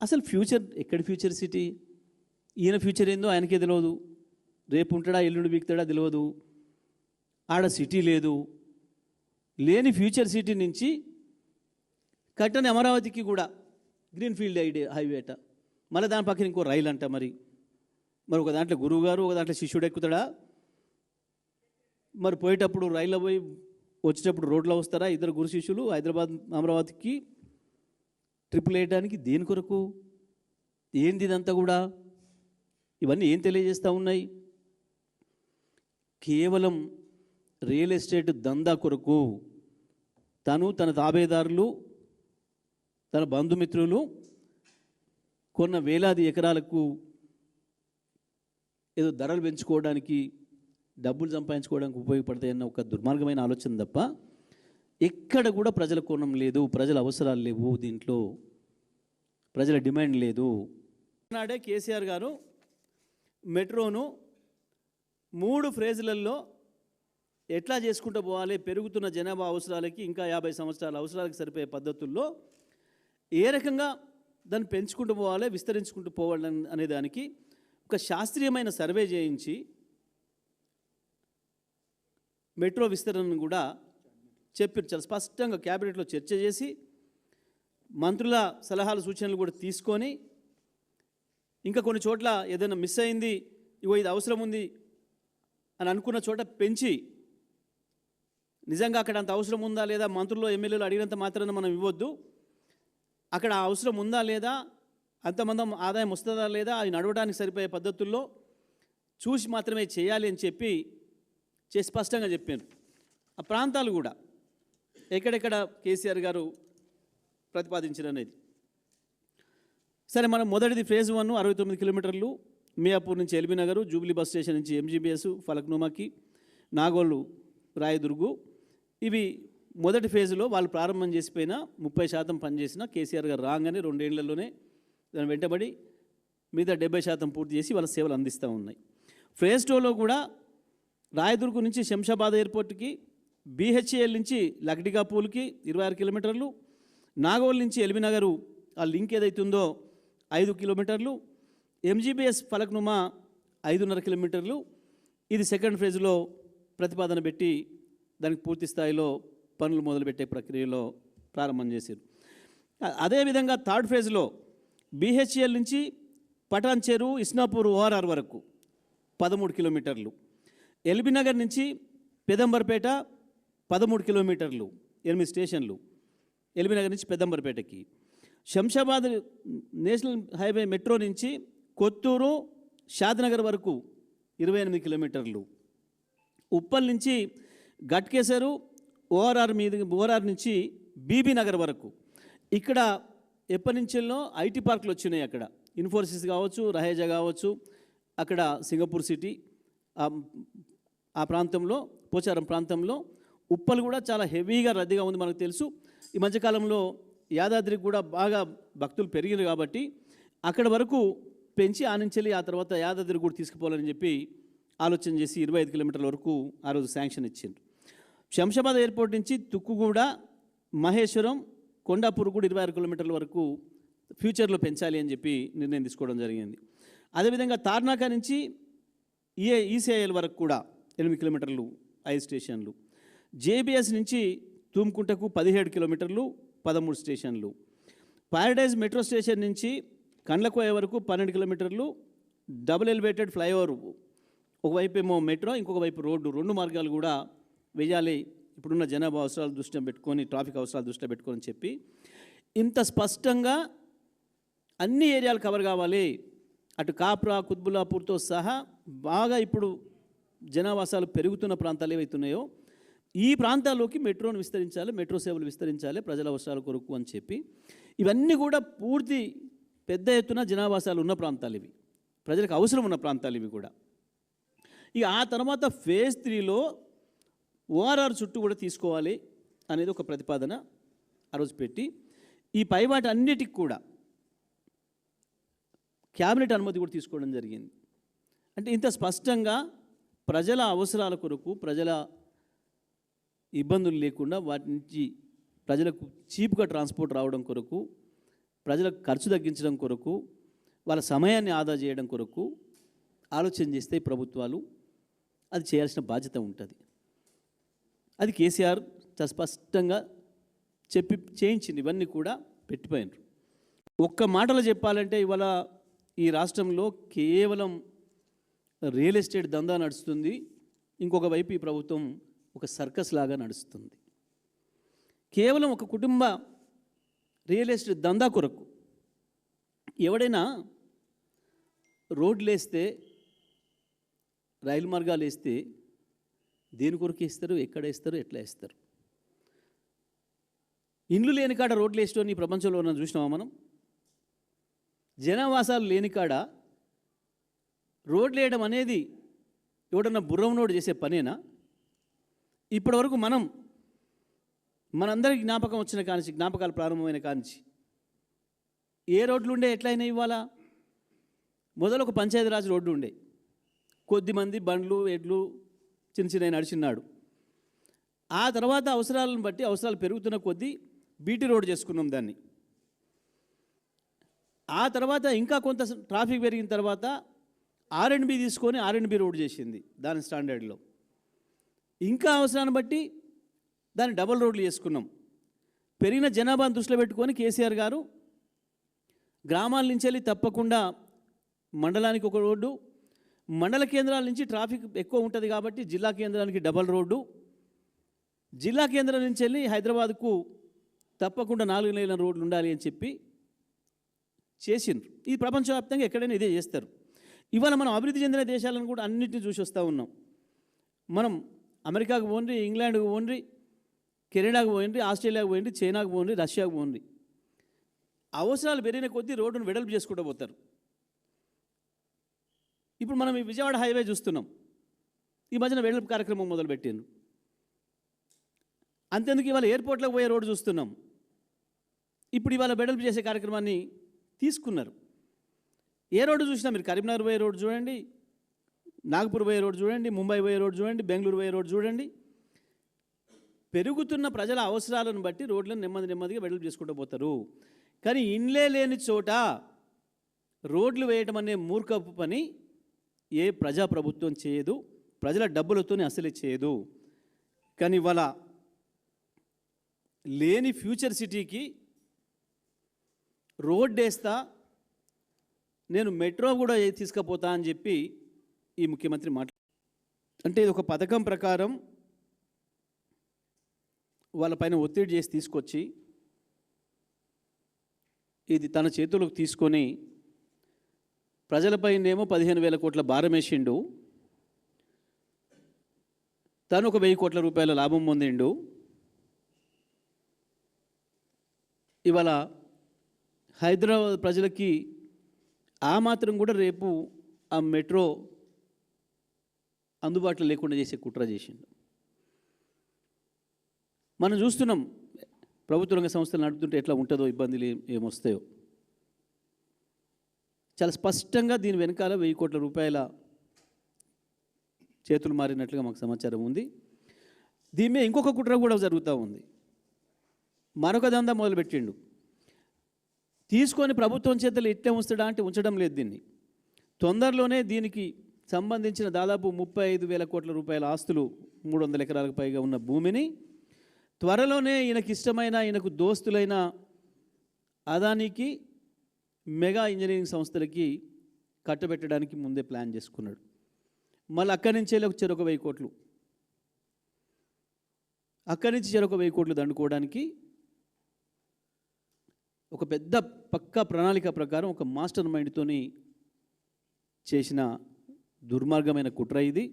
అసలు ఫ్యూచర్ ఎక్కడి future city? ఈయన ఫ్యూచర్ ఏందో ఆయనకే తెలియదు. రేపు ఉంటాడా ఎల్లుండి బీక్తాడా తెలియదు. ఆడ సిటీ లేదు. లేని ఫ్యూచర్ సిటీ నుంచి కట్టని అమరావతికి కూడా గ్రీన్ఫీల్డ్ హైవేట, మళ్ళీ దాని పక్కన ఇంకో రైలు అంట. మరి ఒక దాంట్లో గురువు గారు, ఒక దాంట్లో శిష్యుడు ఎక్కుతాడా? మరి పోయేటప్పుడు రైల్లో పోయి వచ్చేటప్పుడు రోడ్లో వస్తారా ఇద్దరు గురు శిష్యులు హైదరాబాద్ అమరావతికి ట్రిపుల్ వేయడానికి? దేని కొరకు? ఏంది ఇదంతా కూడా? ఇవన్నీ ఏం తెలియజేస్తూ ఉన్నాయి? కేవలం రియల్ ఎస్టేట్ దందా కొరకు తను, తన తాబేదారులు, తన బంధుమిత్రులు కొన్న వేలాది ఎకరాలకు ఏదో ధరలు పెంచుకోవడానికి, డబ్బులు సంపాదించుకోవడానికి ఉపయోగపడతాయన్న ఒక దుర్మార్గమైన ఆలోచన తప్ప ఎక్కడ కూడా ప్రజల కోణం లేదు, ప్రజల అవసరాలు లేవు, దీంట్లో ప్రజల డిమాండ్ లేదు. నాడే కేసీఆర్ గారు మెట్రోను 3 ఫేజ్లలో ఎట్లా చేసుకుంటూ పోవాలి, పెరుగుతున్న జనాభా అవసరాలకి, ఇంకా 50 సంవత్సరాల అవసరాలకు సరిపోయే పద్ధతుల్లో ఏ రకంగా దాన్ని పెంచుకుంటూ పోవాలి, విస్తరించుకుంటూ పోవాలి అనే దానికి ఒక శాస్త్రీయమైన సర్వే చేయించి మెట్రో విస్తరణను కూడా చెప్పారు. చాలా స్పష్టంగా క్యాబినెట్లో చర్చ చేసి మంత్రుల సలహాలు సూచనలు కూడా తీసుకొని, ఇంకా కొన్ని చోట్ల ఏదైనా మిస్ అయింది, ఇగో ఇది అవసరం ఉంది అని అనుకున్న చోట పెంచి, నిజంగా అక్కడ అంత అవసరం ఉందా లేదా, మంత్రులు ఎమ్మెల్యేలు అడిగినంత మాత్రాన మనం ఇవ్వద్దు, అక్కడ అవసరం ఉందా లేదా, అంతమంది ఆదాయం వస్తుందా లేదా, అది నడవడానికి సరిపోయే పద్ధతుల్లో చూసి మాత్రమే చేయాలి అని చెప్పి స్పష్టంగా చెప్పారు. ఆ ప్రాంతాలు కూడా ఎక్కడెక్కడ కేసీఆర్ గారు ప్రతిపాదించారనేది. సరే, మనం మొదటిది ఫేజ్ 1 69 కిలోమీటర్లు, మియాపూర్ నుంచి LB Nagar, Jubilee bus station నుంచి ఎంజీబీఎస్, ఫలక్నుమాకి, నాగోలు, రాయదుర్గు. ఇవి మొదటి ఫేజ్లో వాళ్ళు ప్రారంభం చేసిపోయిన 30% పనిచేసిన కేసీఆర్ గారు రాగానే 2 ఏళ్లలోనే దాని వెంటబడి మిగతా 70% పూర్తి చేసి వాళ్ళ సేవలు అందిస్తూ ఉన్నాయి. ఫేజ్ 2లో కూడా రాయదుర్గు నుంచి శంషాబాద్ ఎయిర్పోర్ట్కి, బీహెచ్ఏఎల్ నుంచి లక్డికాపూల్కి 26 కిలోమీటర్లు, నాగోల్ నుంచి ఎల్బీ నగరు ఆ లింక్ ఏదైతుందో 5 కిలోమీటర్లు, ఎంజీబీఎస్ ఫలక్నుమా 5.5 కిలోమీటర్లు. ఇది సెకండ్ ఫేజ్లో ప్రతిపాదన పెట్టి దానికి పూర్తి స్థాయిలో పనులు మొదలుపెట్టే ప్రక్రియలో ప్రారంభం చేశారు. అదేవిధంగా థర్డ్ ఫేజ్లో బీహెచ్ఏఎల్ నుంచి పటాన్ చెరు, ఇస్నాపూర్, ఓఆర్ఆర్ వరకు 13 కిలోమీటర్లు, ఎల్బీ నగర్ నుంచి పెదంబర్పేట 13 కిలోమీటర్లు, 8 స్టేషన్లు ఎల్బీ నగర్ నుంచి పెదంబర్పేటకి, శంషాబాద్ నేషనల్ హైవే మెట్రో నుంచి కొత్తూరు, షాద్నగర్ వరకు 28 కిలోమీటర్లు, ఉప్పల్ నుంచి ఘట్కేసరు, ఓఆర్ఆర్ నుంచి బీబీ నగర్ వరకు. ఇక్కడ ఎప్పటి నుంచో ఐటీ పార్కులు వచ్చినాయి. అక్కడ ఇన్ఫోసిస్ కావచ్చు, రహేజా కావచ్చు, అక్కడ సింగపూర్ సిటీ, ఆ ప్రాంతంలో, పోచారం ప్రాంతంలో ఉప్పల్ కూడా చాలా హెవీగా రద్దీగా ఉంది మనకు తెలుసు. ఈ మధ్యకాలంలో యాదాద్రికి కూడా బాగా భక్తులు పెరిగారు కాబట్టి అక్కడ వరకు పెంచి ఆ తర్వాత యాదాద్రి కూడా తీసుకుపోవాలని చెప్పి ఆలోచన చేసి 25 కిలోమీటర్ల వరకు ఆ రోజు శాంక్షన్ ఇచ్చిండ్రు. శంషాబాద్ ఎయిర్పోర్ట్ నుంచి తుక్కుగూడ, మహేశ్వరం, కొండాపూర్ కూడా 26 కిలోమీటర్ల వరకు ఫ్యూచర్లో పెంచాలి అని చెప్పి నిర్ణయం తీసుకోవడం జరిగింది. అదేవిధంగా తార్నాక నుంచి ఈసీఐఎల్ వరకు కూడా 8 కిలోమీటర్లు, 5 స్టేషన్లు, జేబీఎస్ నుంచి తూమ్కుంటకు 17 కిలోమీటర్లు, 13 స్టేషన్లు, ప్యారడైజ్ మెట్రో స్టేషన్ నుంచి కండ్లకోయ వరకు 12 కిలోమీటర్లు, డబుల్ ఎలివేటెడ్ ఫ్లైఓవర్, ఒకవైపు ఏమో మెట్రో, ఇంకొక వైపు రోడ్డు, 2 మార్గాలు కూడా వేయాలి ఇప్పుడున్న జనాభా అవసరాలు దృష్టిలో పెట్టుకొని, ట్రాఫిక్ అవసరాలు దృష్టిలో పెట్టుకొని చెప్పి ఇంత స్పష్టంగా అన్ని ఏరియాలు కవర్ కావాలి. అటు కాప్రా, కుత్బుల్లాపూర్తో సహా బాగా ఇప్పుడు జనావాసాలు పెరుగుతున్న ప్రాంతాలు ఏవైతున్నాయో ఈ ప్రాంతాల్లోకి మెట్రోను విస్తరించాలి, మెట్రో సేవలు విస్తరించాలి ప్రజల అవసరాల కొరకు అని చెప్పి ఇవన్నీ కూడా పూర్తి పెద్ద ఎత్తున జనావాసాలు ఉన్న ప్రాంతాలు ఇవి, ప్రజలకు అవసరం ఉన్న ప్రాంతాలు ఇవి కూడా. ఇక ఆ తర్వాత ఫేజ్ 3లో ఓఆర్ఆర్ చుట్టూ కూడా తీసుకోవాలి అనేది ఒక ప్రతిపాదన ఆ రోజు పెట్టి ఈ పైవాటి అన్నిటికి కూడా క్యాబినెట్ అనుమతి కూడా తీసుకోవడం జరిగింది. అంటే ఇంత స్పష్టంగా ప్రజల అవసరాల కొరకు, ప్రజల ఇబ్బందులు లేకుండా వాటి నుంచి ప్రజలకు చీప్గా ట్రాన్స్పోర్ట్ రావడం కొరకు ప్రజలకు ఖర్చు తగ్గించడం కొరకు, వాళ్ళ సమయాన్ని ఆదా చేయడం కొరకు ఆలోచన చేస్తే ప్రభుత్వాలు అది చేయాల్సిన బాధ్యత ఉంటుంది. అది కేసీఆర్ చాలా స్పష్టంగా చెప్పి చేయించింది. ఇవన్నీ కూడా పెట్టిపోయినారు. ఒక్క మాటలో చెప్పాలంటే ఇవాళ ఈ రాష్ట్రంలో కేవలం రియల్ ఎస్టేట్ దందా నడుస్తుంది. ఇంకొక వైపు ఈ ప్రభుత్వం ఒక సర్కస్ లాగా నడుస్తుంది. కేవలం ఒక కుటుంబ రియల్ ఎస్టేట్ దందా కొరకు ఎవడైనా రోడ్లు వేస్తే, రైలు మార్గాలు వేస్తే దేని కొరకు వేస్తారు, ఎక్కడ వేస్తారు, ఎట్లా వేస్తారు? ఇండ్లు లేని కాడ రోడ్లు వేసేటోని ఈ ప్రపంచంలో ఉన్న చూసినామా మనం? జనావాసాలు లేని కాడ రోడ్లు వేయడం అనేది ఎవడన్నా బుర్రవనోడు చేసే పనేనా? ఇప్పటివరకు మనందరికీ జ్ఞాపకం వచ్చిన కానించి, జ్ఞాపకాలు ప్రారంభమైన కానించి ఏ రోడ్లు ఉండే, ఎట్లయినా ఇవ్వాలా? మొదలు ఒక పంచాయతీరాజ్ రోడ్డు ఉండే, కొద్దిమంది బండ్లు ఎడ్లు చిన్న చిన్న నడిచిన్నాడు. ఆ తర్వాత అవసరాలను బట్టి, అవసరాలు పెరుగుతున్న కొద్దీ బీటీ రోడ్ చేసుకున్నాం దాన్ని. ఆ తర్వాత ఇంకా కొంత ట్రాఫిక్ పెరిగిన తర్వాత R&B తీసుకొని R&B రోడ్ చేసింది దాని స్టాండర్డ్లో. ఇంకా అవసరాన్ని బట్టి దాన్ని డబుల్ రోడ్లు చేసుకున్నాం. పెరిగిన జనాభాను దృష్టిలో పెట్టుకొని కేసీఆర్ గారు గ్రామాల నుంచి వెళ్ళి తప్పకుండా మండలానికి ఒక రోడ్డు, మండల కేంద్రాల నుంచి ట్రాఫిక్ ఎక్కువ ఉంటుంది కాబట్టి జిల్లా కేంద్రానికి డబల్ రోడ్డు, జిల్లా కేంద్రం నుంచి వెళ్ళి హైదరాబాద్కు తప్పకుండా 4 లేన్ల రోడ్లు ఉండాలి అని చెప్పి చేసిండ్రు. ఈ ప్రపంచవ్యాప్తంగా ఎక్కడైనా ఇదే చేస్తారు. ఇవాళ మనం అభివృద్ధి చెందిన దేశాలను కూడా అన్నింటినీ చూసి వస్తూ ఉన్నాం. మనం అమెరికాకు పోండి, ఇంగ్లాండ్కు పోండి, కెనడాకు పోండి, ఆస్ట్రేలియాకు పోండి, చైనాకు పోండి, రష్యాకు పోండి, అవసరాలు పెరిగిన కొద్దీ రోడ్డును వెడల్పు చేసుకుంటూ పోతారు. ఇప్పుడు మనం ఈ విజయవాడ హైవే చూస్తున్నాం. ఈ మధ్యన వెడల్పు కార్యక్రమం మొదలుపెట్టిండ్రు. అంతేందుకు ఇవాళ ఎయిర్పోర్ట్లోకి పోయే రోడ్డు చూస్తున్నాం. ఇప్పుడు ఇవాళ వెడల్పు చేసే కార్యక్రమాన్ని తీసుకున్నారు. ఏ రోడ్డు చూసినా మీరు కరీంనగర్ పోయే రోడ్డు చూడండి, నాగపూర్ పోయే రోడ్డు చూడండి, ముంబై పోయే రోడ్డు చూడండి, బెంగళూరు పోయే రోడ్డు చూడండి. పెరుగుతున్న ప్రజల అవసరాలను బట్టి రోడ్లను నెమ్మదిగా వెడల్పు చేసుకుంటూ పోతారు. కానీ ఇండ్లే లేని చోట రోడ్లు వేయటం అనే మూర్ఖపు పని ఏ ప్రజాప్రభుత్వం చేయదు, ప్రజల డబ్బులతోనే అసలే చేయదు. కానీ ఇవాళ లేని ఫ్యూచర్ సిటీకి రోడ్ వేస్తా, నేను మెట్రో కూడా తీసుకుపోతా అని చెప్పి ఈ ముఖ్యమంత్రి అంటే ఇది ఒక పథకం ప్రకారం వాళ్ళపైన ఒత్తిడి చేసి తీసుకొచ్చి ఇది తన చేతులకు తీసుకొని ప్రజలపైనేమో 15,000 కోట్ల భారం వేసిండు, తను ఒక 1,000 కోట్ల రూపాయల లాభం పొందిండు. ఇవాళ హైదరాబాద్ ప్రజలకి ఆ మాత్రం కూడా రేపు ఆ మెట్రో అందుబాటులో లేకుండా చేసే కుట్ర చేసిండు. మనం చూస్తున్నాం ప్రభుత్వ రంగ సంస్థలు నడుపుతుంటే ఎట్లా ఉంటుందో, ఇబ్బందులు ఏమొస్తాయో. చాలా స్పష్టంగా దీని వెనకాల 1,000 కోట్ల రూపాయల చేతులు మారినట్లుగా మాకు సమాచారం ఉంది. దీని మీద ఇంకొక కుట్ర కూడా జరుగుతూ ఉంది. మరొక దందా మొదలుపెట్టిండు. తీసుకొని ప్రభుత్వం చేతులు ఇట్టే ఉంచడా అంటే ఉంచడం లేదు. దీన్ని తొందరలోనే దీనికి సంబంధించిన దాదాపు 35,000 కోట్ల రూపాయల ఆస్తులు, 300 ఎకరాలకు పైగా ఉన్న భూమిని త్వరలోనే ఈయనకి ఇష్టమైన, ఈయనకు దోస్తులైన అదానికి, మెగా ఇంజనీరింగ్ సంస్థలకి కట్టబెట్టడానికి ముందే ప్లాన్ చేసుకున్నాడు. మళ్ళీ అక్కడి నుంచి చెరొక 1,000 కోట్లు, అక్కడి నుంచి చెరొక 1,000 కోట్లు దండుకోవడానికి ఒక పెద్ద పక్కా ప్రణాళిక ప్రకారం ఒక మాస్టర్ మైండ్తోని చేసిన దుర్మార్గమైన కుట్ర ఇది.